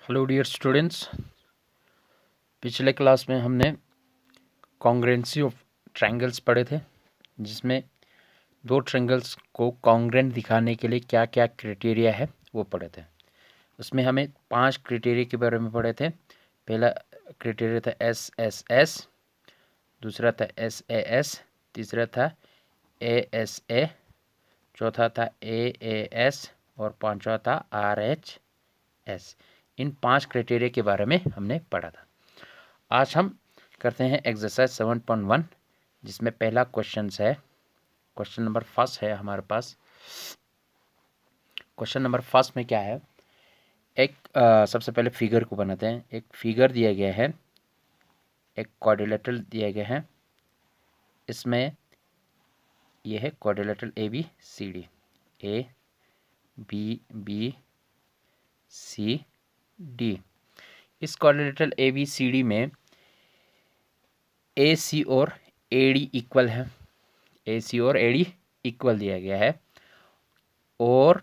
Hello dear students. पिछले class में हमने कॉन्ग्रेंसी ऑफ ट्रायंगल्स पढ़े थे, जिसमें दो ट्रायंगल्स को कॉन्ग्रेंट दिखाने के लिए क्या क्या क्राइटेरिया है वो पढ़े थे। उसमें हमें 5 क्राइटेरिया के बारे में पढ़े थे। पहला क्राइटेरिया था SSS, दूसरा था SAS, तीसरा था ASA, चौथा था AAS और पांचवा था RHS। इन 5 क्राइटेरिया के बारे में हमने पढ़ा था। आज हम करते हैं एक्सरसाइज 7.1, जिसमें पहला क्वेश्चन है, क्वेश्चन नंबर फर्स्ट है हमारे पास। क्वेश्चन नंबर फर्स्ट में क्या है, एक सबसे पहले फिगर को बनाते हैं। एक फिगर दिया गया है, एक क्वाड्रिलेटरल दिया गया है। इसमें यह है क्वाड्रिलेटरल ABCD, ABCD। इस क्वाड्रिलेटरल ABCD में AC और AD इक्वल है, AC और AD इक्वल दिया गया है। और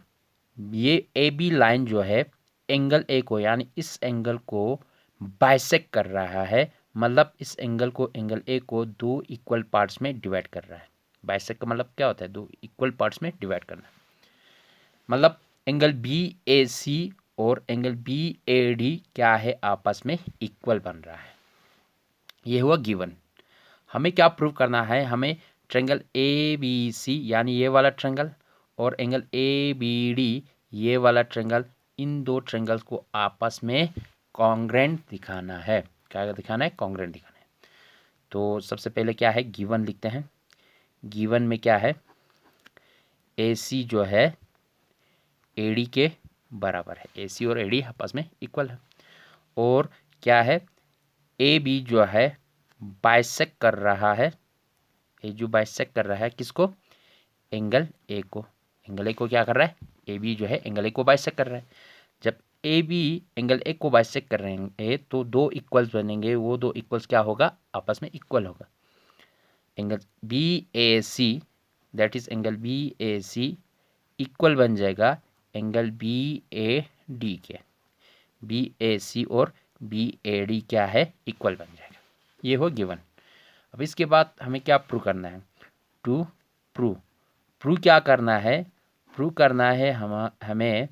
ये AB लाइन जो है एंगल A को, यानी इस एंगल को बाइसेक्ट कर रहा है। मतलब इस एंगल को, एंगल A को दो इक्वल पार्ट्स में डिवाइड कर रहा है। बाइसेक्ट का मतलब क्या होता है? दो इक्वल पार्ट्स में डिवाइड करना। मतलब एंगल BAC और एंगल BAD क्या है, आपस में इक्वल बन रहा है। ये हुआ गिवन। हमें क्या प्रूव करना है? हमें ट्रायंगल ABC यानी ये वाला ट्रायंगल और एंगल ABD ये वाला ट्रायंगल, इन दो ट्रायंगल्स को आपस में कॉन्ग्रेंट दिखाना है। क्या दिखाना है? कॉन्ग्रेंट दिखाना है। तो सबसे पहले क्या है, गिवन लिखते हैं। गिवन में क्या है, AC जो है AD के बराबर है। AC और AD आपस में इक्वल है। और क्या है, AB जो है बाइसेक्ट कर रहा है। ये जो बाइसेक्ट कर रहा है किसको? एंगल A को। एंगल A को क्या कर रहा है? AB जो है एंगल A को बाइसेक्ट कर रहा है। जब AB एंगल A को बाइसेक्ट कर रहे हैं तो दो इक्वल्स बनेंगे। वो दो इक्वल्स क्या होगा? आपस में इक्वल होगा। Angle BAC, that is angle BAC equal बन जाएगा एंगल BAD के। BAC और BAD क्या है? इक्वल बन जाएगा। ये हो गिवन। अब इसके बाद हमें क्या प्रूव करना है? टू प्रूव क्या करना है? प्रूव करना है हमें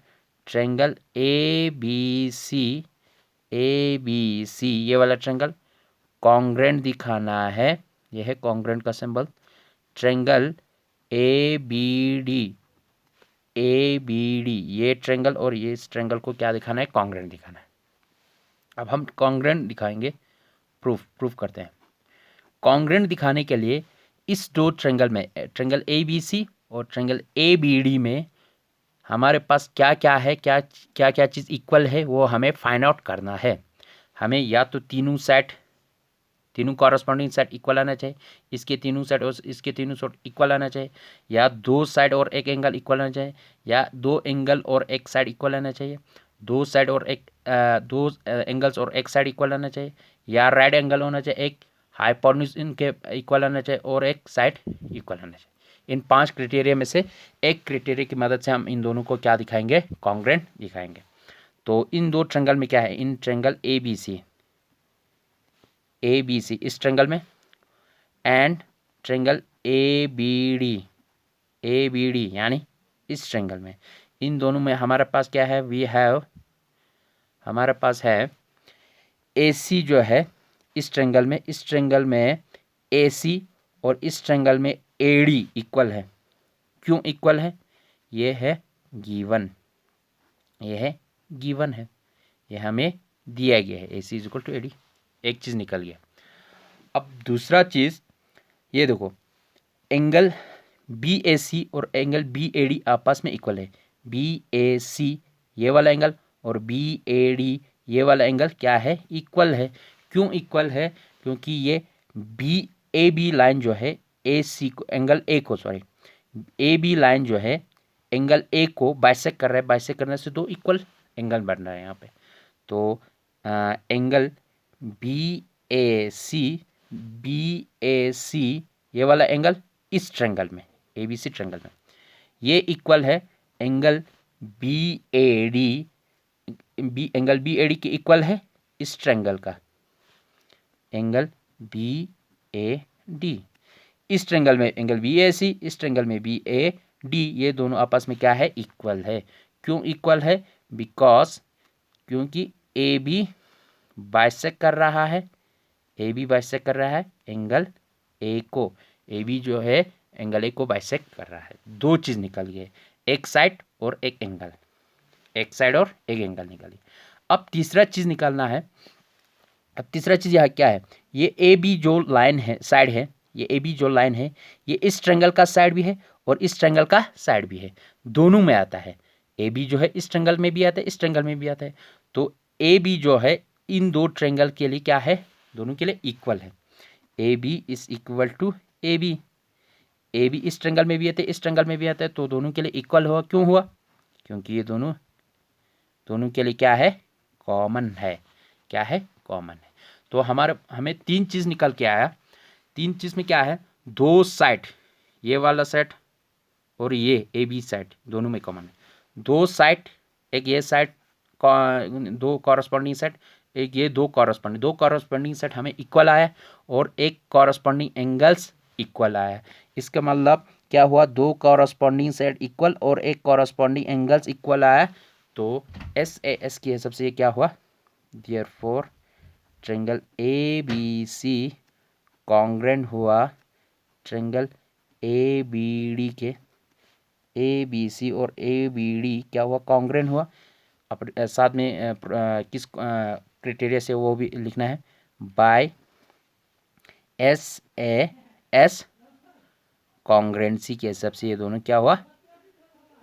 ट्रायंगल ABC ये वाला ट्रायंगल कॉन्ग्रेंट दिखाना है। यह है कॉन्ग्रेंट का सिंबल। ट्रायंगल ABD ये ट्रायंगल और ये इस ट्रायंगल को क्या दिखाना है? कॉन्ग्रेंट दिखाना है। अब हम कॉन्ग्रेंट दिखाएंगे। प्रूफ करते हैं। कॉन्ग्रेंट दिखाने के लिए इस दो ट्रायंगल में, ट्रायंगल ABC और ट्रायंगल ABD में हमारे पास क्या क्या है, क्या क्या क्या चीज़ इक्वल है, वो हमें फाइंड आउट करना है। हमें या तो तीनों कॉरस्पॉन्डिंग सेट इक्वल आना चाहिए, इसके तीनों सेट और इसके तीनों सेट इक्वल आना चाहिए, या दो साइड और एक एंगल इक्वल आना चाहिए, या दो एंगल और एक साइड इक्वल आना चाहिए, दो साइड और दो एंगल्स और एक साइड इक्वल आना चाहिए, या राइट एंगल होना चाहिए, एक हाइपोटेन्यूज इनके इक्वल आना चाहिए और एक साइड इक्वल आना चाहिए। इन 5 क्राइटेरिया में से एक क्राइटेरिया की मदद से हम इन दोनों को क्या दिखाएंगे? कॉन्ग्रेंट दिखाएंगे। तो इन दो ट्रायंगल में क्या है? इन ट्रायंगल ABC इस ट्रायंगल में एंड ट्रायंगल ABD यानी इस ट्रायंगल में, इन दोनों में हमारे पास क्या है? हमारे पास है AC जो है इस ट्रायंगल में AC और इस ट्रायंगल में AD इक्वल है। क्यों इक्वल है? ये है गिवन। ये हमें दिया गया है। AC equal to AD। एक चीज़ निकल गया। अब दूसरा चीज़ ये देखो, एंगल BAC और एंगल BAD आपस में इक्वल है। BAC ये वाला एंगल और BAD ये वाला एंगल क्या है? इक्वल है। क्यों इक्वल है? क्योंकि ये AB लाइन जो है AC को, एंगल A को, सॉरी, AB लाइन जो है एंगल A को बाइसेक्ट कर रहा है। बाइसेक्ट करने से दो इक्वल एंगल बन रहा है यहाँ पे। तो एंगल BAC ये वाला एंगल इस ट्रायंगल में, ABC ट्रायंगल में, ये इक्वल है angle BAD angle B A D के इक्वल है इस ट्रायंगल का, एंगल बी ए डी। इस ट्रायंगल में एंगल बी ए सी, इस ट्रायंगल में बी ए डी, ये दोनों आपस में क्या है, इक्वल है। क्यों इक्वल है? बिकॉज क्योंकि ए बी बाइसेक्ट कर रहा है, ए बी बाइसेक्ट कर रहा है एंगल ए को, ए बी जो है एंगल ए को बाइसेक्ट कर रहा है। दो चीज़ निकल गए, एक साइड और एक एंगल, एक साइड और एक एंगल निकली। अब तीसरा चीज़ निकालना है। अब तीसरा चीज़ यहाँ क्या है, ये ए बी जो लाइन है, साइड है, ये ए बी जो लाइन है ये इस ट्रायंगल का साइड भी है और इस ट्रायंगल का साइड भी है, दोनों में आता है। ए बी जो है इस ट्रायंगल में भी आता है, इस ट्रायंगल में भी आता है। तो ए बी जो है इन दो ट्रायंगल के लिए क्या है, दोनों के लिए इक्वल है। A B is equal to A B, A B इस ट्रायंगल में भी आता है, इस ट्रायंगल में भी आता है, तो दोनों के लिए इक्वल हुआ। क्यों हुआ? क्योंकि ये दोनों के लिए क्या है, कॉमन है। क्या है? कॉमन है। तो हमें तीन चीज़ निकल के आया। तीन चीज़ में क्या है, दो साइड, ये वाला साइड और ये ए बी साइड दोनों में कॉमन है। दो साइड, एक ये साइड, दो कॉरस्पॉन्डिंग साइड, एक ये दो कॉरस्पॉन्डिंग साइड हमें इक्वल आया और एक कॉरस्पॉन्डिंग एंगल्स इक्वल आया। इसका मतलब क्या हुआ, दो कॉरस्पॉन्डिंग साइड इक्वल और एक कॉरस्पॉन्डिंग एंगल्स इक्वल आया। तो एस ए एस के हिसाब से ये क्या हुआ, therefore triangle A B C congruent हुआ ट्रायंगल ए बी डी के, ए बी सी और ए बी डी क्या हुआ, कॉन्ग्रेंट हुआ। अब साथ में किस क्राइटेरिया से वो भी लिखना है, by S A S congruency के हिसाब से ये दोनों क्या हुआ,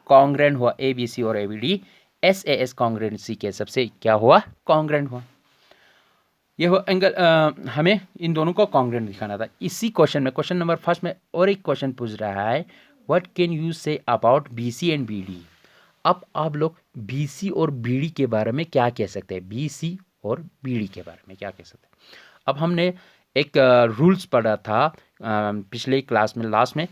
कॉन्ग्रेंट हुआ। ए बी सी और A B D S A S congruency के हिसाब से क्या हुआ, कॉन्ग्रेंट हुआ। ये हुआ एंगल, हमें इन दोनों को कॉन्ग्रेंट दिखाना था। इसी क्वेश्चन में, क्वेश्चन नंबर फर्स्ट में और एक क्वेश्चन पूछ रहा है, what can you say about B C and B D. अब आप लोग बी सी और बी डी के बारे में क्या कह सकते हैं, बी सी और बी डी के बारे में क्या कह सकते हैं। अब हमने एक रूल्स पढ़ा था पिछले क्लास में, लास्ट में,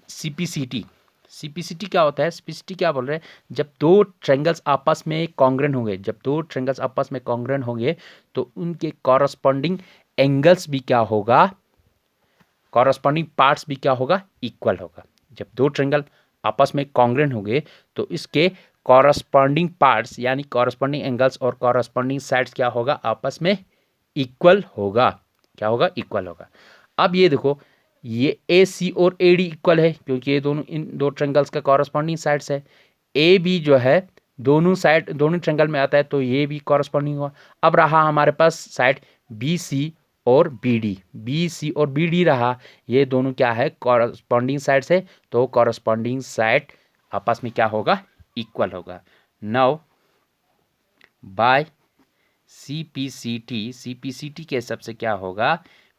सीपीसीटी। सीपीसीटी क्या होता है, सीपीसीटी क्या बोल रहे हैं, जब दो ट्रायंगल्स आपस में कॉन्ग्रेंट होंगे, जब दो ट्रायंगल्स आपस में कॉन्ग्रेंट होंगे तो उनके कॉरस्पॉन्डिंग एंगल्स भी क्या होगा, कॉरस्पॉन्डिंग पार्ट्स भी क्या होगा, इक्वल होगा। जब दो ट्रायंगल आपस में कॉन्ग्रेंट होंगे तो इसके कॉरस्पॉन्डिंग पार्ट्स यानी कॉरस्पॉन्डिंग एंगल्स और कॉरस्पॉन्डिंग साइड्स क्या होगा, आपस में इक्वल होगा। क्या होगा, इक्वल होगा। अब ये देखो, ये ए सी और ए डी इक्वल है क्योंकि ये दोनों, इन दो ट्रायंगल्स का कॉरस्पॉन्डिंग साइड्स है। ए बी जो है दोनों साइड, दोनों ट्रायंगल में आता है, तो ये भी कॉरस्पॉन्डिंग हुआ। अब रहा हमारे पास साइड बी सी और बी डी, बी सी और बी डी रहा, ये दोनों क्या है, कॉरस्पॉन्डिंग साइड है, तो कॉरस्पॉन्डिंग साइड आपस में क्या होगा, इक्वल होगा। नाउ बाय सीपीसीटी, सीपीसीटी के हिसाब से क्या होगा,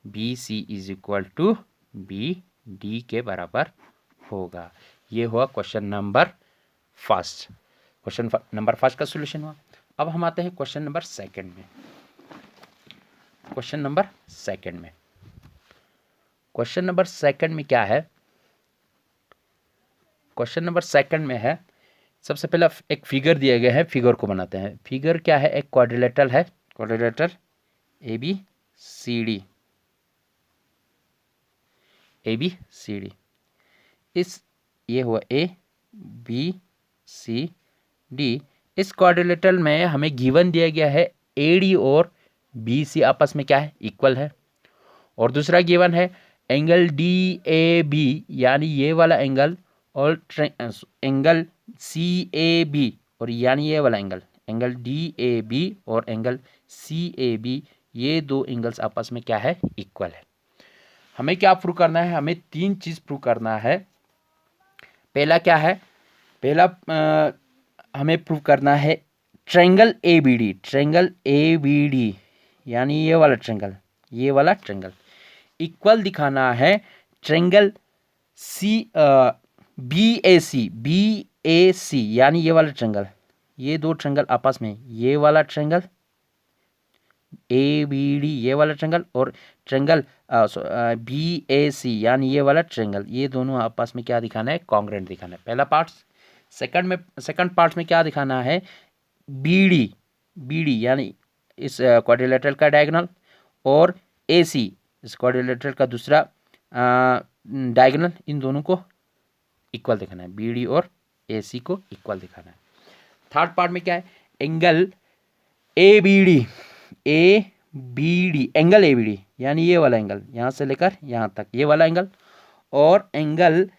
B C is equal to B D के बराबर होगा। ये हुआ question number first. Question number first का सॉल्यूशन हुआ। अब हम आते हैं क्वेश्चन नंबर सेकंड में। क्वेश्चन नंबर सेकंड में, क्वेश्चन नंबर सेकंड में क्या है, क्वेश्चन नंबर सेकंड में है, सबसे पहले एक फिगर दिया गया है, फिगर को बनाते हैं। फिगर क्या है, एक क्वाड्रिलेटरल है, quadrilateral A B C D, A B C D. इस ये हुआ ए बी सी डी। इस क्वाड्रिलेटरल में हमें गिवन दिया गया है ए डी और बी सी आपस में क्या है, इक्वल है। और दूसरा गिवन है एंगल डी ए बी यानी ये वाला एंगल और एंगल सी ए बी और यानी ये वाला angle, angle D A B और एंगल सी ए बी, ये दो एंगल्स आपस में क्या है, इक्वल है। हमें क्या प्रूव करना है, हमें तीन चीज प्रूव करना है। पहला क्या है, पहला हमें प्रूव करना है triangle A B D, triangle A B D यानी ये वाला ट्रायंगल, ये वाला ट्रायंगल इक्वल दिखाना है ट्रायंगल सी बी ए सी यानी ये वाला ट्रायंगल, ये दो ट्रायंगल आपस में, ये वाला ट्रायंगल ए बी डी ये वाला ट्रायंगल और ट्रायंगल बी ए सी यानी ये वाला ट्रायंगल, ये दोनों आपस में क्या दिखाना है, कॉन्ग्रेंट दिखाना है। पहला पार्ट। सेकंड पार्ट में क्या दिखाना है, बी बी डी यानी इस क्वाड्रिलेटरल का डायगोनल, और ए सी इस क्वाड्रिलेटरल का दूसरा डायगोनल, इन दोनों को इक्वल दिखाना है, बी डी और ए सी को इक्वल दिखाना है। थर्ड पार्ट में क्या है, angle A B D, A B D, angle A B D यानी ये वाला एंगल यहाँ से लेकर यहाँ तक ये वाला एंगल, और एंगल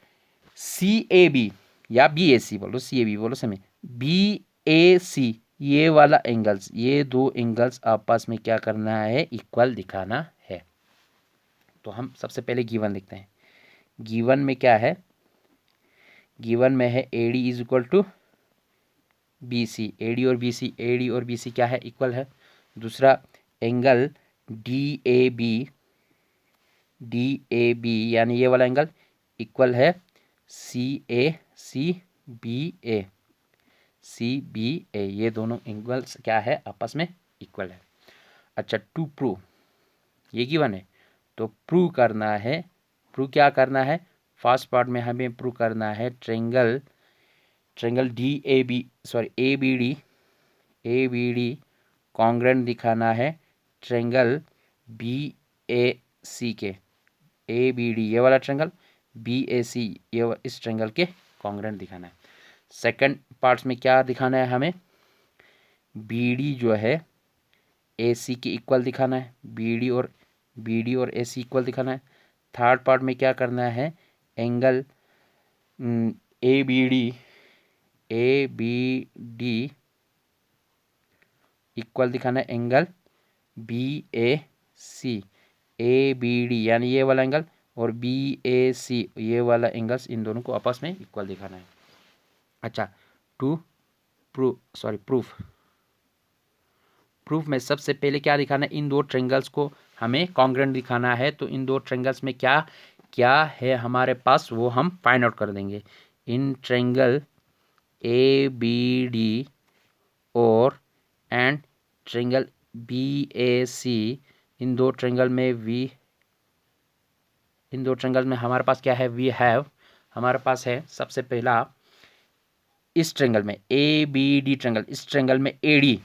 सी ए बी या बी ए सी बोलो, सी ए बी बोलो समय, बी ए सी, ये वाला एंगल्स, ये दो एंगल्स आपस में क्या करना है, इक्वल दिखाना है। तो हम सबसे पहले गिवन लिखते हैं। गिवन में क्या है, गिवन में है A D is equal to B C, A D और बी सी, ए डी और बी सी क्या है, इक्वल है। दूसरा angle D A B, D A B यानी ये वाला एंगल इक्वल है सी A B A, C B ए, ये दोनों एंगल्स क्या है, आपस में इक्वल है। अच्छा, टू प्रूव, ये गिवन है तो प्रूव करना है, प्रूव क्या करना है, फर्स्ट पार्ट में हमें प्रूव करना है triangle D A B, sorry A B D congruent दिखाना है ट्रेंगल बी ए सी के, ए बी डी ये वाला ट्रेंगल, बी ए सी ये इस ट्रेंगल के कॉन्ग्रेंट दिखाना है। सेकंड पार्ट्स में क्या दिखाना है हमें, बी डी जो है ए सी के इक्वल दिखाना है, बी डी और ए सी इक्वल दिखाना है। थर्ड पार्ट में क्या करना है, angle A B D equal दिखाना है angle B A C, A B D यानी ये वाला एंगल और बी ए सी ये वाला एंगल्स, इन दोनों को आपस में इक्वल दिखाना है। अच्छा, टू प्रूफ में सबसे पहले क्या दिखाना है, इन दो ट्रेंगल्स को हमें कॉन्ग्रेंट दिखाना है। तो इन दो ट्रेंगल्स में क्या क्या है हमारे पास, वो हम फाइंड आउट कर देंगे। इन ट्रेंगल ए बी डी और and triangle B A C, इन दो ट्रेंगल में हमारे पास क्या है, वी हैव, हमारे पास है सबसे पहला इस ट्रेंगल में ए बी डी ट्रेंगल, इस ट्रेंगल में ए डी,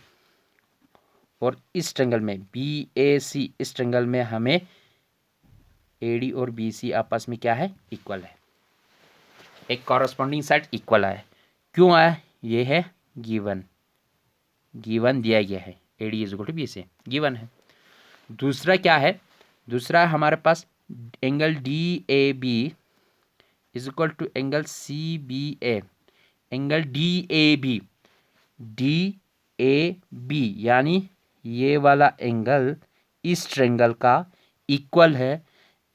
और इस ट्रेंगल में बी ए सी, इस ट्रेंगल में हमें ए डी और बी सी आपस में क्या है, इक्वल है, एक कॉरस्पॉन्डिंग साइड इक्वल आया। क्यों आया, ये है गिवन दिया गया है, A D is equal to B C given है। दूसरा क्या है, दूसरा हमारे पास angle D A B is equal to angle C B A, angle D A B यानी ये वाला एंगल इस ट्रेंगल का इक्वल है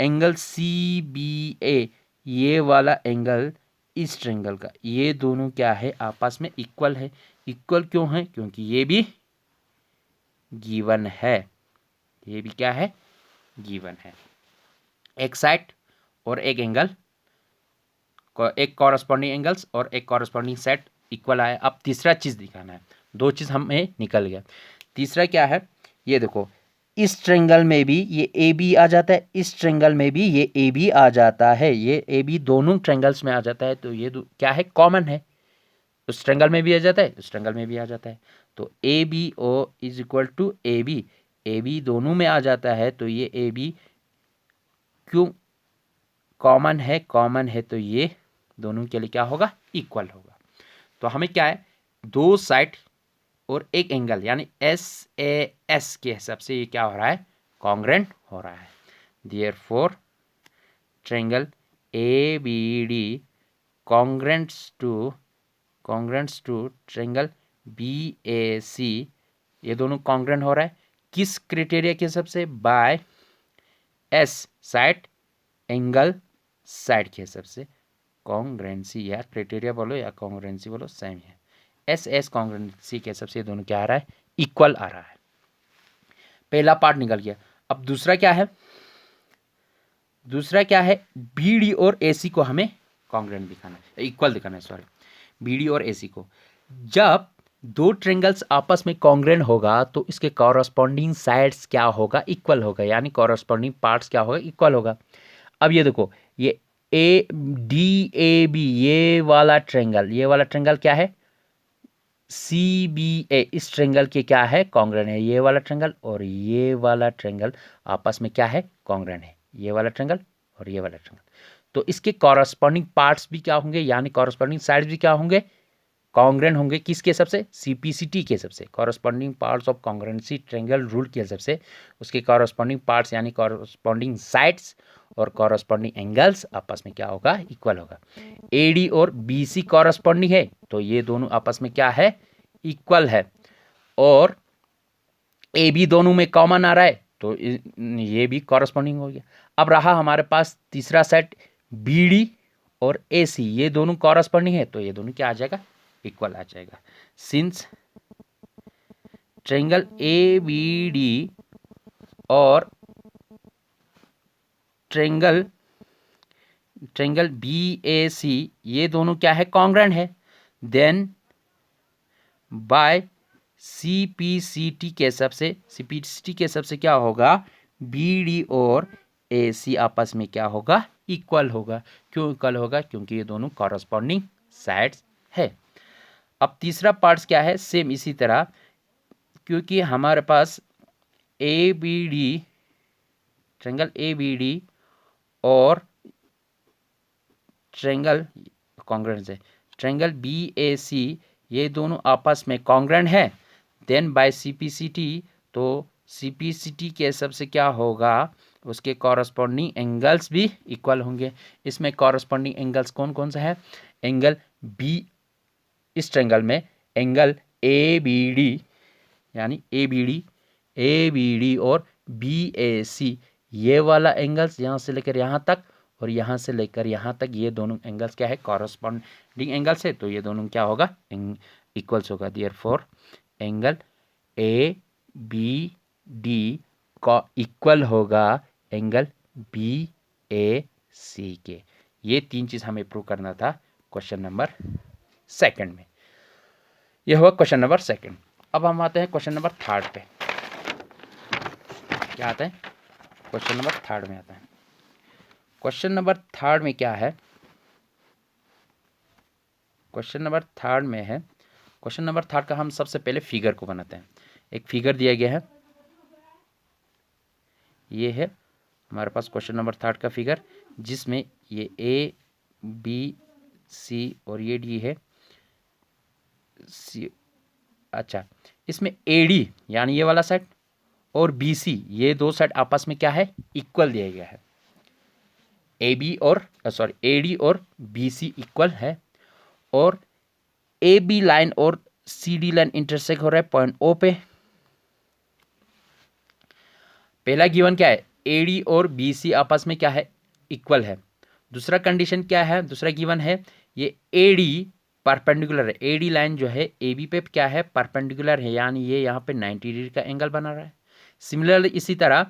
एंगल सी बी ए, ये वाला एंगल इस ट्रेंगल का, ये दोनों क्या है, आपस में इक्वल है। इक्वल क्यों है, क्योंकि ये भी गिवन है, ये भी क्या है, गिवन है। एक साइड और एक एंगल, एक कॉरस्पॉन्डिंग एंगल्स और एक कॉरस्पॉन्डिंग सेट इक्वल आया। अब तीसरा चीज़ दिखाना है, दो चीज़ हमें निकल गया। तीसरा क्या है, ये देखो, इस ट्रेंगल में भी ये ए बी आ जाता है, इस ट्रेंगल में भी ये ए बी आ जाता है, ये ए बी दोनों ट्रेंगल्स में आ जाता है। तो ये क्या है, कॉमन है, उस ट्रेंगल में भी आ जाता है, उस ट्रेंगल में भी आ जाता है। तो A B O is equal to A B दोनों में आ जाता है। तो ये ए बी क्यों कॉमन है, तो ये दोनों के लिए क्या होगा, इक्वल होगा। तो हमें क्या है, दो साइड और एक एंगल यानी एस ए एस के हिसाब से ये क्या हो रहा है, कॉन्ग्रेंट हो रहा है। Therefore triangle A B D congruents to triangle B A C, ये दोनों कॉन्ग्रेंट हो रहा है किस क्राइटेरिया के हिसाब से, by S side angle side के हिसाब से। कॉन्ग्रेंसी या क्राइटेरिया बोलो या कॉन्ग्रेंसी बोलो, सेम है। एस कॉन्ग्रेंसी के हिसाब से दोनों क्या आ रहा है, इक्वल आ रहा है। पहला पार्ट निकल गया। अब दूसरा क्या है, बी डी और ए सी को हमें कॉन्ग्रेंट दिखाना है, इक्वल दिखाना है, सॉरी, बी डी और ए सी को। जब दो ट्रेंगल्स आपस में कॉन्ग्रेंट होगा तो इसके कॉरस्पॉन्डिंग साइड्स क्या होगा, इक्वल होगा, यानी कॉरस्पॉन्डिंग पार्ट्स क्या होगा, इक्वल होगा। अब ये देखो, ये ए डी ए बी ये वाला ट्रेंगल क्या है, सी बी ए इस ट्रेंगल के क्या है, कॉन्ग्रेंट है। ये वाला ट्रेंगल और ये वाला ट्रेंगल आपस में क्या है, कॉन्ग्रेंट है। ये वाला ट्रेंगल और ये वाला ट्रेंगल, तो इसके कॉरस्पॉन्डिंग पार्ट्स भी क्या होंगे, यानी कॉरस्पॉन्डिंग साइड्स भी क्या होंगे, कॉन्ग्रेंट होंगे। किसके हिसाब से, सीपीसीटी के हिसाब से, corresponding parts of कॉन्ग्रेंसी triangle rule के हिसाब से उसके कॉरस्पॉन्डिंग पार्ट्स यानी कॉरस्पॉन्डिंग साइड्स और कॉरस्पॉन्डिंग एंगल्स आपस में क्या होगा, इक्वल होगा। एडी और बीसी कॉरस्पॉन्डिंग है तो ये दोनों आपस में क्या है, इक्वल है। और ए बी दोनों में कॉमन आ रहा है तो ये भी कॉरस्पॉन्डिंग हो गया। अब रहा हमारे पास तीसरा सेट बी डी और ए सी, ये दोनों कॉरस्पॉन्डिंग है तो ये दोनों क्या आ जाएगा, इक्वल आ जाएगा। Since triangle A B D और ट्रेंगल बी ए सी ये दोनों क्या है, कॉन्ग्रेंट है, देन बाय सीपीसीटी के हिसाब से, सीपीसीटी के हिसाब से क्या होगा, बी डी और ए सी आपस में क्या होगा, इक्वल होगा। क्यों इक्वल होगा, क्योंकि ये दोनों कॉरस्पॉन्डिंग साइड्स है। अब तीसरा पार्ट्स क्या है, सेम इसी तरह, क्योंकि हमारे पास A B D, triangle A B D और ट्रेंगल कॉन्ग्रेंट है, ट्रेंगल बी ए सी ये दोनों आपस में कॉन्ग्रेंट है, देन बाय सीपीसीटी, तो सीपीसीटी के हिसाब से क्या होगा, उसके कॉरस्पॉन्डिंग एंगल्स भी इक्वल होंगे। इसमें कॉरस्पॉन्डिंग एंगल्स कौन कौन सा है, एंगल बी, इस ट्रेंगल में एंगल ए बी डी यानी ए बी डी और बी ए सी, ये वाला एंगल्स यहाँ से लेकर यहाँ तक और यहाँ से लेकर यहाँ तक, ये दोनों एंगल्स क्या है, कॉरस्पॉन्डिंग एंगल्स है तो ये दोनों क्या होगा, इक्वल्स होगा। Therefore angle A B D का इक्वल होगा एंगल बी ए सी के। ये तीन चीज़ हमें प्रूव करना था क्वेश्चन नंबर सेकंड में। यह हुआ क्वेश्चन नंबर सेकंड। अब हम आते हैं क्वेश्चन नंबर थर्ड पे। क्या आता है, क्वेश्चन नंबर थर्ड में आता है। क्वेश्चन नंबर थर्ड में क्या है, क्वेश्चन नंबर थर्ड में है, क्वेश्चन नंबर थर्ड का हम सबसे पहले फिगर को बनाते हैं। एक फिगर दिया गया है, ये है हमारे पास क्वेश्चन नंबर थर्ड का फिगर, जिसमें ये ए बी सी और ये डी है सी। अच्छा, इसमें ए डी यानी ये वाला सेट और बी सी ये दो सेट आपस में क्या है, इक्वल दिया गया है। ए बी और सॉरी ए डी और बी सी इक्वल है, और ए बी लाइन और सी डी लाइन इंटरसेक्ट हो रहा है पॉइंट ओ पे। पहला गिवन क्या है, ए डी और बी सी आपस में क्या है, इक्वल है। दूसरा कंडीशन क्या है, दूसरा गिवन है ये ए डी परपेंडिकुलर है, ए डी लाइन जो है ए बी पे क्या है, परपेंडिकुलर है, यानी ये यहाँ पे 90 डिग्री का एंगल बना रहा है। सिमिलरली इसी तरह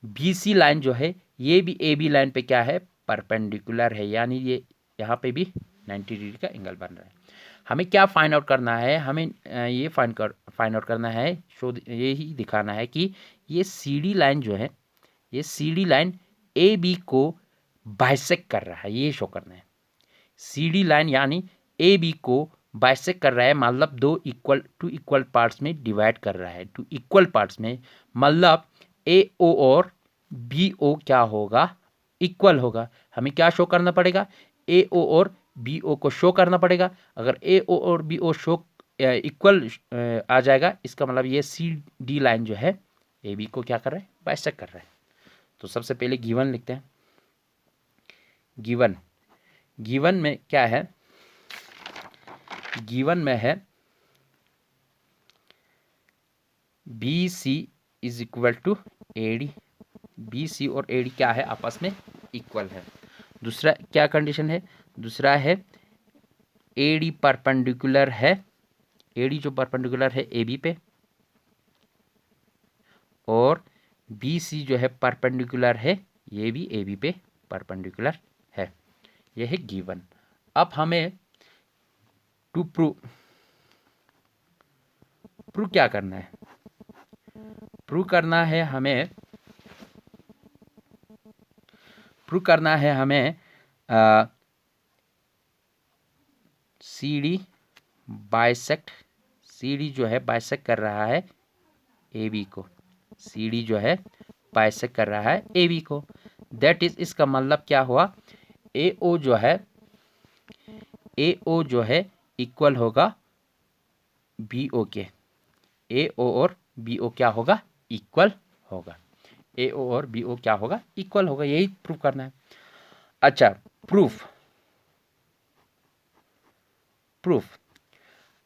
बी सी लाइन जो है ये भी ए बी लाइन पे क्या है, परपेंडिकुलर है, यानी ये यहाँ पे भी 90 डिग्री का एंगल बन रहा है। हमें क्या फाइंड आउट करना है, हमें ये फाइंड आउट करना है, शो ये ही दिखाना है कि ये सी डी लाइन जो है, ये C D line A B को बाइसेक्ट कर रहा है, ये शो करना है। सी डी लाइन यानी ए बी को बाइसेक्ट कर रहा है, मतलब दो इक्वल पार्ट्स में डिवाइड कर रहा है, टू इक्वल पार्ट्स में, मतलब ए ओ और बी ओ क्या होगा, इक्वल होगा। हमें क्या शो करना पड़ेगा, ए ओ और बी ओ को शो करना पड़ेगा। अगर ए ओ और बी ओ शो इक्वल आ जाएगा, इसका मतलब ये सी डी लाइन जो है ए बी को क्या कर रहा है, बाइसेक्ट कर रहा है। तो सबसे पहले गिवन लिखते हैं। गिवन में क्या है, गिवन में है B C is equal to A D, B C और ए डी क्या है, आपस में इक्वल है। दूसरा क्या कंडीशन है, दूसरा है ए डी परपेंडिकुलर है, ए डी जो परपेंडिकुलर है ए बी पे, और बी सी जो है परपेंडिकुलर है, ये भी ए बी पे परपेंडिकुलर है। यह है गिवन। अब हमें टू प्रूव क्या करना है, प्रूव करना है हमें, प्रूव करना है हमें C D bisect C D जो है बाइसेक्ट कर रहा है ए बी को, सी डी जो है बाइसेक्ट कर रहा है ए बी को। दैट इज, इसका मतलब क्या हुआ, ए ओ जो है इक्वल होगा बी ओ के, ए ओ और बी ओ क्या होगा, इक्वल होगा, ए ओ और बी ओ क्या होगा, इक्वल होगा, यही प्रूफ करना है। अच्छा, प्रूफ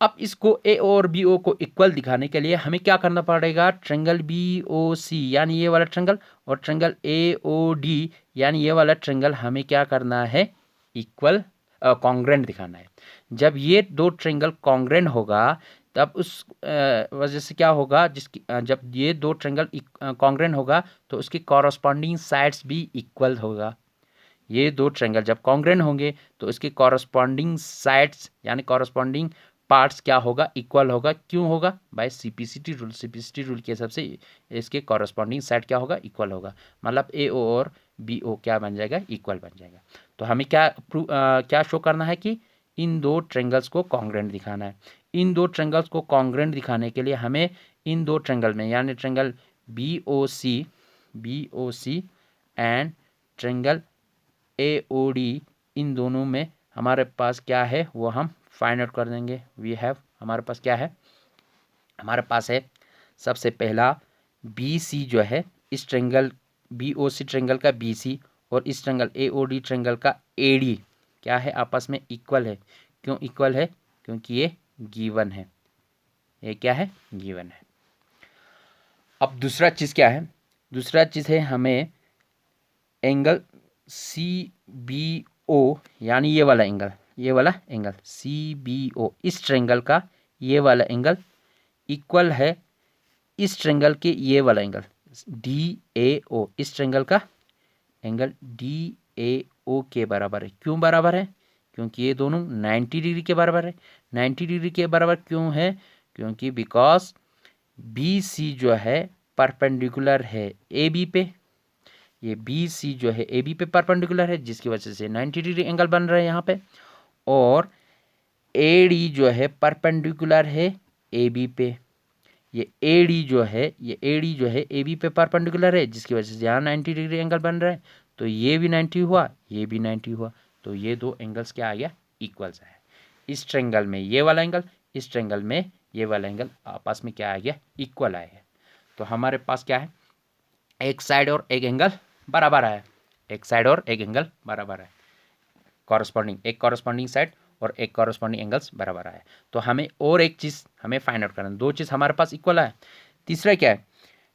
अब इसको ए और बी ओ को इक्वल दिखाने के लिए हमें क्या करना पड़ेगा, ट्रेंगल बी ओ सी यानी ये वाला ट्रेंगल और ट्रेंगल ए ओ डी यानी ये वाला ट्रेंगल हमें क्या करना है, इक्वल कॉन्ग्रेंट दिखाना है। जब ये दो ट्रेंगल कॉन्ग्रेंट होगा तब उस वजह से क्या होगा, जब ये दो ट्रेंगल कॉन्ग्रेंट होगा तो उसकी कॉरस्पॉन्डिंग साइड्स भी इक्वल होगा। ये दो ट्रेंगल जब कॉन्ग्रेंट होंगे तो इसके कॉरस्पॉन्डिंग साइड्स यानी कॉरस्पॉन्डिंग पार्ट्स क्या होगा, इक्वल होगा। क्यों होगा, बाय सीपीसीटी रूल के हिसाब से इसके कॉरस्पॉन्डिंग साइड क्या होगा, इक्वल होगा, मतलब ए ओ और बी ओ क्या बन जाएगा, इक्वल बन जाएगा। तो हमें क्या शो करना है कि इन दो ट्रेंगल्स को कॉन्ग्रेंट दिखाना है। इन दो ट्रेंगल्स को कॉन्ग्रेंट दिखाने के लिए हमें इन दो ट्रेंगल में यानी triangle B O C and triangle A O D, इन दोनों में हमारे पास क्या है वो हम फाइंड आउट कर देंगे। हमारे पास क्या है, हमारे पास है सबसे पहला बी सी जो है, इस triangle B O C triangle का बी सी और इस triangle A O D triangle का ए डी क्या है, आपस में इक्वल है। क्यों इक्वल है, क्योंकि ये गिवन है, ये क्या है, गिवन है। अब दूसरा चीज़ क्या है, दूसरा चीज़ है हमें एंगल सी बी ओ यानी ये वाला एंगल सी बी ओ, इस ट्रेंगल का ये वाला एंगल इक्वल है इस ट्रेंगल के ये वाला एंगल डी ए ओ, इस ट्रेंगल का एंगल डी ए ओ के बराबर है। क्यों बराबर है, क्योंकि ये दोनों 90 डिग्री के बराबर है। 90 डिग्री के बराबर क्यों है, क्योंकि बिकॉज बी सी जो है परपेंडिकुलर है ए बी पे, ये बी सी जो है ए बी पे परपेंडिकुलर है जिसकी वजह से 90 डिग्री एंगल बन रहा है यहाँ पे, और ए डी जो है परपेंडिकुलर है ए बी पे, ये ए डी जो है ए बी पे परपेंडिकुलर है जिसकी वजह से यहाँ 90 डिग्री एंगल बन रहा है। तो ये भी 90 हुआ, ये भी 90 हुआ, तो ये दो एंगल्स क्या आ गया, इक्वल्स है। इस ट्रेंगल में ये वाला एंगल, इस ट्रेंगल में ये वाला एंगल आपस में क्या आ गया, इक्वल आया है। तो हमारे पास क्या है, एक साइड और एक एंगल बराबर है, एक साइड और एक एंगल बराबर है, एक कॉरस्पॉन्डिंग साइड और एक कॉरस्पॉन्डिंग एंगल्स बराबर है। तो हमें और एक चीज़ हमें फाइंड आउट करना है, दो चीज़ हमारे पास इक्वल है। तीसरा क्या है,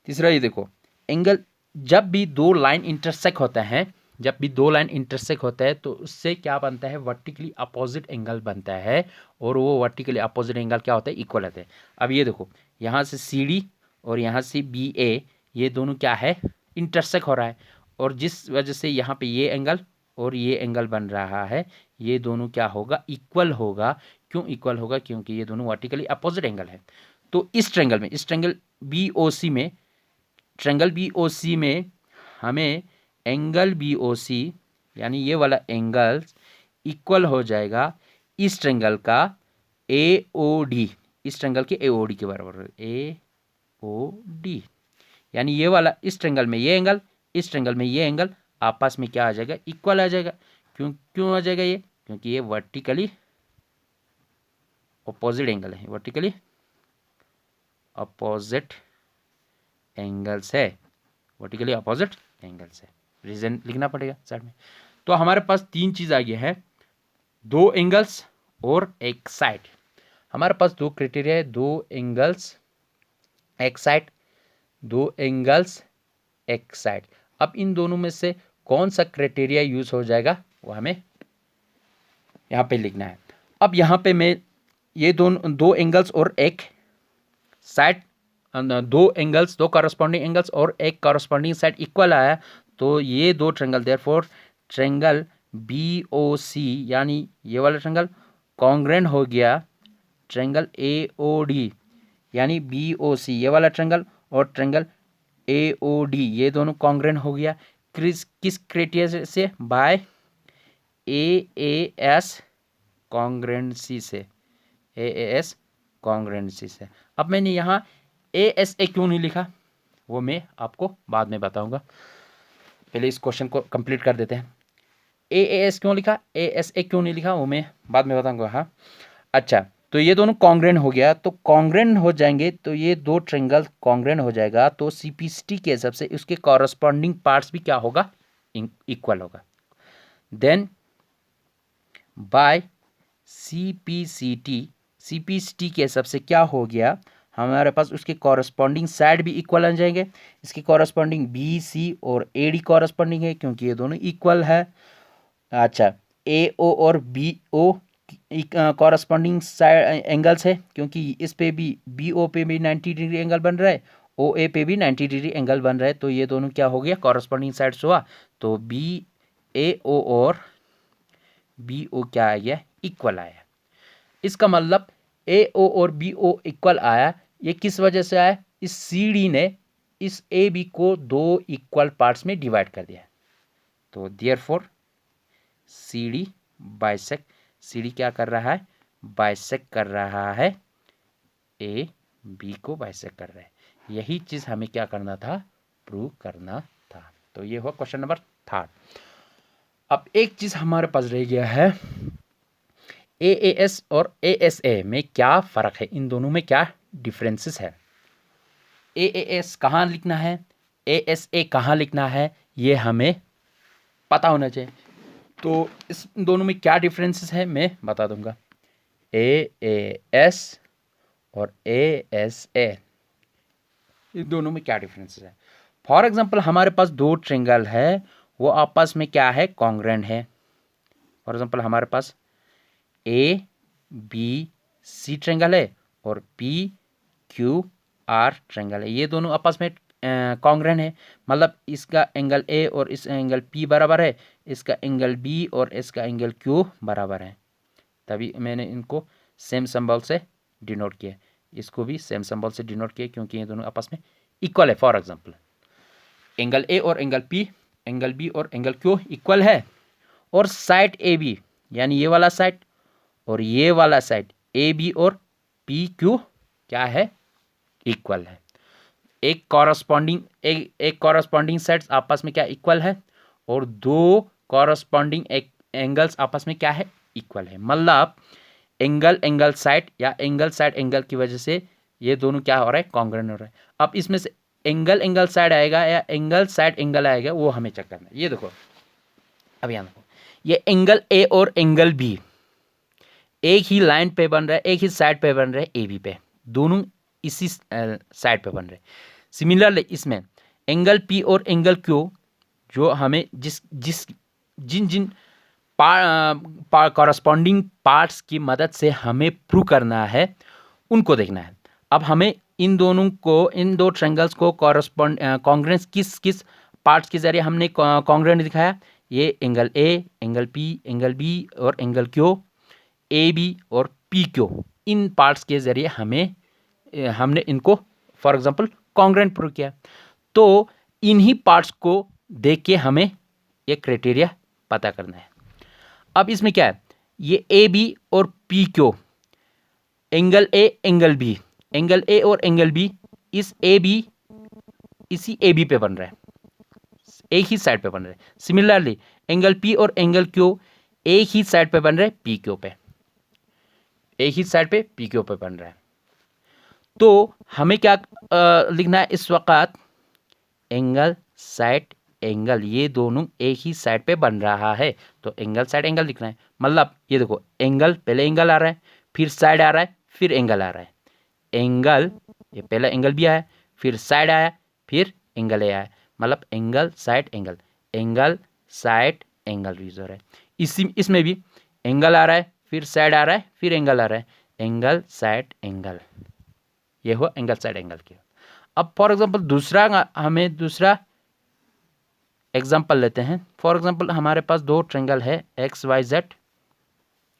तीसरा ये देखो, एंगल जब भी दो लाइन इंटरसेक्ट होता है, जब भी दो लाइन इंटरसेक्ट होता है तो उससे क्या बनता है, वर्टिकली अपोजिट एंगल बनता है, और वो वर्टिकली अपोजिट एंगल क्या होता है, इक्वल होता है। अब ये देखो, यहाँ से सी डी और यहाँ से बी ए, ये दोनों क्या है, इंटरसेक्ट हो रहा है, और जिस वजह से यहाँ पे ये एंगल और ये एंगल बन रहा है, ये दोनों क्या होगा, इक्वल होगा। क्यों इक्वल होगा, क्योंकि ये दोनों वर्टिकली अपोजिट एंगल है। तो इस ट्रेंगल बी ओ सी में, ट्रेंगल बी ओ सी में हमें एंगल बी ओ सी यानी ये वाला एंगल इक्वल हो जाएगा इस ट्रेंगल का ए ओ डी, इस ट्रेंगल के ए ओ डी के बराबर, ए ओ डी यानी ये वाला इस ट्रेंगल में ये एंगल, इस ट्रेंगल में ये एंगल आपस में क्या आ जाएगा, इक्वल आ जाएगा। क्यों आ जाएगा ये, क्योंकि ये वर्टिकली अपोजिट एंगल है, वर्टिकली अपोजिट एंगल्स है, वर्टिकली अपोजिट एंगल्स है। रीजन लिखना पड़ेगा साइड में। तो हमारे पास तीन चीज आ गई है, दो एंगल्स और एक साइड। हमारे पास दो क्राइटेरिया है, दो एंगल्स एक साइड, दो एंगल्स एक साइड। अब इन दोनों में से कौन सा क्राइटेरिया यूज हो जाएगा वो हमें यहाँ पे लिखना है। अब यहाँ पे मैं ये दो एंगल्स और एक साइड, दो कॉरस्पॉन्डिंग एंगल्स और एक कॉरस्पॉन्डिंग साइड इक्वल आया, तो ये दो triangle therefore triangle B O C यानी ये वाला ट्रेंगल कॉन्ग्रेंट हो गया ट्रेंगल ए ओ डी यानी बी ओ सी ये वाला ट्रेंगल और ट्रेंगल ए ओ डी ये दोनों कॉन्ग्रेंट हो गया। किस क्राइटेरिया से, बाय ए एस कॉन्ग्रेंसी से, ए एस कॉन्ग्रुएंसीज है। अब मैंने यहाँ ASA क्यों नहीं लिखा वो मैं आपको बाद में बताऊंगा, पहले इस क्वेश्चन को कंप्लीट कर देते हैं। AAS क्यों लिखा, ASA क्यों नहीं लिखा वो मैं बाद में बताऊंगा। हाँ अच्छा, तो ये दोनों कॉन्ग्रुएंट हो गया, तो कॉन्ग्रुएंट हो जाएंगे तो ये दो ट्रायंगल कॉन्ग्रुएंट हो जाएगा, तो CPCT के हिसाब से उसके कॉरस्पॉन्डिंग पार्ट्स भी क्या होगा, इक्वल होगा। देन बाय CPCT के हिसाब से क्या हो गया, हमारे पास उसके कॉरस्पॉन्डिंग साइड भी इक्वल आ जाएंगे। इसके कॉरस्पॉन्डिंग BC और AD कॉरस्पॉन्डिंग है क्योंकि ये दोनों इक्वल है। अच्छा, AO और BO कॉरस्पॉन्डिंग साइड एंगल्स है क्योंकि इस पे भी BO पे भी 90 डिग्री एंगल बन रहा है, OA पे भी 90 डिग्री एंगल बन रहा है, तो ये दोनों क्या हो गया, कॉरस्पॉन्डिंग साइड्स हुआ, तो BAO और BO क्या आ गया, इक्वल आया। इसका मतलब AO और BO इक्वल आया, ये किस वजह से आया, इस CD ने इस AB को दो इक्वल पार्ट्स में डिवाइड कर दिया, तो देयरफॉर CD बाइसेक्ट, CD क्या कर रहा है, बाइसेक्ट कर रहा है, AB को बाइसेक्ट कर रहा है। यही चीज हमें क्या करना था, प्रूव करना था। तो ये हुआ क्वेश्चन नंबर 3। अब एक चीज हमारे पास रह गया है, AAS और ASA में क्या फर्क है, इन दोनों में क्या डिफरेंसेस है, AAS कहाँ लिखना है, ASA कहाँ लिखना है, ये हमें पता होना चाहिए। तो इस दोनों में क्या डिफरेंसेस है मैं बता दूंगा। AAS और ASA, इन दोनों में क्या डिफरेंसेस है। फॉर एग्जांपल हमारे पास दो ट्रायंगल है, वो आपस में क्या है, कॉन्ग्रुएंट है। फॉर एग्जांपल हमारे पास ABC ट्रायंगल है और PQR ट्रायंगल है, ये दोनों आपस में कॉन्ग्रुएंट है, मतलब इसका एंगल A और इस एंगल P बराबर है, इसका एंगल B और इसका एंगल Q बराबर है, तभी मैंने इनको सेम सिंबल से डिनोट किया, इसको भी सेम सिंबल से डिनोट किया क्योंकि ये दोनों आपस में इक्वल है। फॉर एग्जांपल एंगल A और एंगल P, एंगल B और एंगल Q इक्वल है, और साइड AB यानी ये वाला साइड और ये वाला साइड AB और PQ क्या है, इक्वल है। एक कॉरस्पॉन्डिंग साइड्स आपस में क्या इक्वल है, और दो कॉरस्पॉन्डिंग एंगल्स आपस में क्या है, इक्वल है। मतलब एंगल साइड या साइड एंगल की वजह से ये दोनों क्या हो रहा है, कॉन्ग्रुएंट हो रहा है। अब इसमें से एंगल साइड आएगा या एंगल साइड एंगल आएगा वो हमें चेक करना है। ये देखो, अब यहाँ देखो, ये एंगल A और एंगल B एक ही लाइन पे बन रहा है, एक ही साइड पे बन रहे हैं, AB पे, दोनों इसी साइड पे बन रहे हैं। सिमिलरली इसमें एंगल P और एंगल Q जो हमें जिन जिन कॉरस्पॉन्डिंग पार्ट्स की मदद से हमें प्रूव करना है उनको देखना है। अब हमें इन दोनों को, इन दो ट्रायंगल्स को कॉन्ग्रुएंस किस किस पार्ट्स के जरिए हमने कॉन्ग्रुएंट दिखाया, ये angle A, angle P, angle B और एंगल Q, AB और PQ, इन पार्ट्स के जरिए हमने इनको फॉर एग्जांपल कॉन्ग्रुएंट प्रूव किया। तो इन्हीं पार्ट्स को देख के हमें ये क्राइटेरिया पता करना है। अब इसमें क्या है, ये AB और PQ, angle A angle B, angle A और एंगल B इस इसी AB पे बन रहा है, एक ही साइड पे बन रहा है। सिमिलरली एंगल P और एंगल Q एक ही साइड पे बन रहे हैं, PQ पे, एक ही साइड पे PQ पे बन रहा है। तो हमें क्या लिखना है इस वक्त, एंगल साइड एंगल, ये दोनों एक ही साइड पे बन रहा है, तो एंगल साइड एंगल लिखना है। मतलब ये देखो, एंगल पहले एंगल आ रहा है, फिर साइड आ रहा है, फिर एंगल आ रहा है, एंगल ये पहला एंगल भी आया, फिर साइड आया, फिर एंगल आया, मतलब angle side angle, angle side angle use हो रहा है। इसमें भी एंगल आ रहा है, फिर साइड आ रहा है, फिर एंगल आ रहा है, एंगल साइड एंगल, ये हुआ एंगल साइड एंगल की। अब फॉर एग्जांपल हमें दूसरा एग्जांपल लेते हैं। फॉर एग्जांपल हमारे पास दो ट्रायंगल है XYZ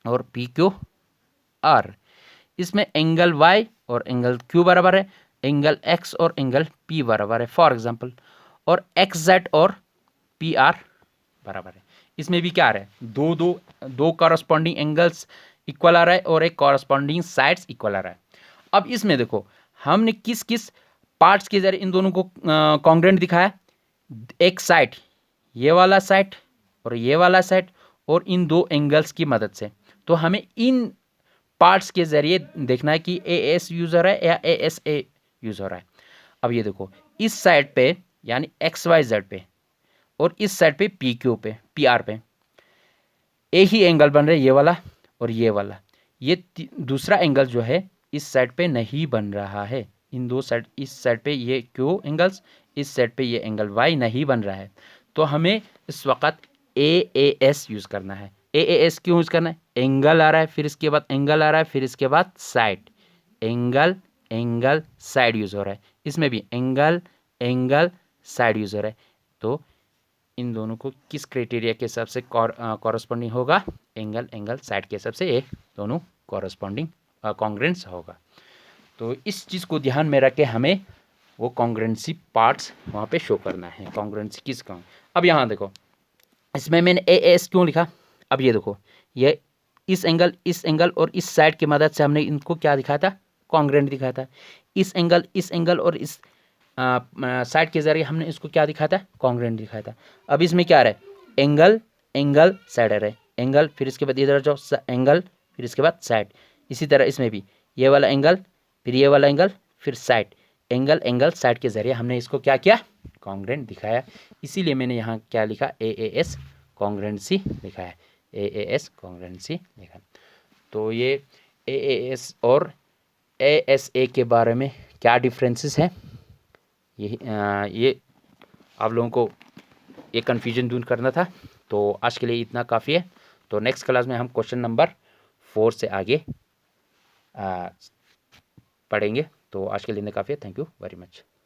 और PQR, इसमें एंगल Y और एंगल Q बराबर है, एंगल X और एंगल P बराबर है फॉर एग्जांपल, और XZ और PR बराबर है। इसमें भी क्या आ रहा है, दो कॉरस्पॉन्डिंग एंगल्स इक्वल आ रहा है और एक कॉरस्पॉन्डिंग साइड्स इक्वल आ रहा है। अब इसमें देखो हमने किस किस पार्ट्स के जरिए इन दोनों को कॉन्ग्रेंट दिखाया। एक साइड ये वाला साइड और ये वाला साइड, और इन दो एंगल्स की मदद से। तो हमें इन पार्ट्स के जरिए देखना है कि ए एस यूज हो रहा है या ए एस ए यूज हो रहा है। अब ये देखो इस साइड पे यानी एक्स वाई जेड पे और इस साइड पे पी क्यू पे पी आर पे एक ही एंगल बन रहा है, ये वाला और ये वाला। ये दूसरा एंगल जो है इस साइड पे नहीं बन रहा है। इन दो साइड, इस साइड पे ये क्यू एंगल्स, इस साइड पे ये एंगल वाई नहीं बन रहा है। तो हमें इस वक्त ए एस यूज़ करना है। ए एस क्यों यूज़ करना है? एंगल आ रहा है, फिर इसके बाद एंगल आ रहा है, फिर इसके बाद side, angle angle side use हो रहा है। इसमें भी एंगल एंगल साइड यूज़ हो रहा है। तो इन दोनों को किस क्राइटेरिया के हिसाब से कॉरस्पॉन्डिंग होगा? एंगल एंगल साइड के हिसाब से ये दोनों कॉरस्पॉन्डिंग कॉन्ग्रेंस होगा। तो इस चीज़ को ध्यान में रख के हमें वो कॉन्ग्रेंसी पार्ट्स वहाँ पे शो करना है। कॉन्ग्रेंसी किसका? अब यहाँ देखो इसमें मैंने ए एस क्यों लिखा? अब ये देखो ये इस एंगल और इस साइड की मदद से हमने इनको क्या दिखाया था? कॉन्ग्रेंट दिखाया था। इस एंगल और इस साइड के जरिए हमने इसको क्या दिखाया था? कॉन्ग्रेंट दिखाया था। अब इसमें क्या आ रहा है? एंगल एंगल साइड आ रहा है, एंगल फिर इसके बाद इधर जाओ एंगल फिर इसके बाद साइड। इसी तरह इसमें भी ये वाला एंगल फिर ये वाला एंगल फिर साइड, एंगल एंगल साइड के जरिए हमने इसको क्या किया? कॉन्ग्रेंट दिखाया। इसीलिए मैंने यहाँ क्या लिखा? ए एस कॉन्ग्रेंसी लिखा है। ए एस कॉन्ग्रेंसी लिखा। तो ये ए एस और ए एस ए के बारे में क्या डिफरेंसेस हैं, ये आप लोगों को ये कन्फ्यूजन दूर करना था। तो आज के लिए इतना काफ़ी है। तो नेक्स्ट क्लास में हम क्वेश्चन नंबर 4 से आगे पढ़ेंगे। तो आज के लिए इतना काफ़ी है। Thank you very much.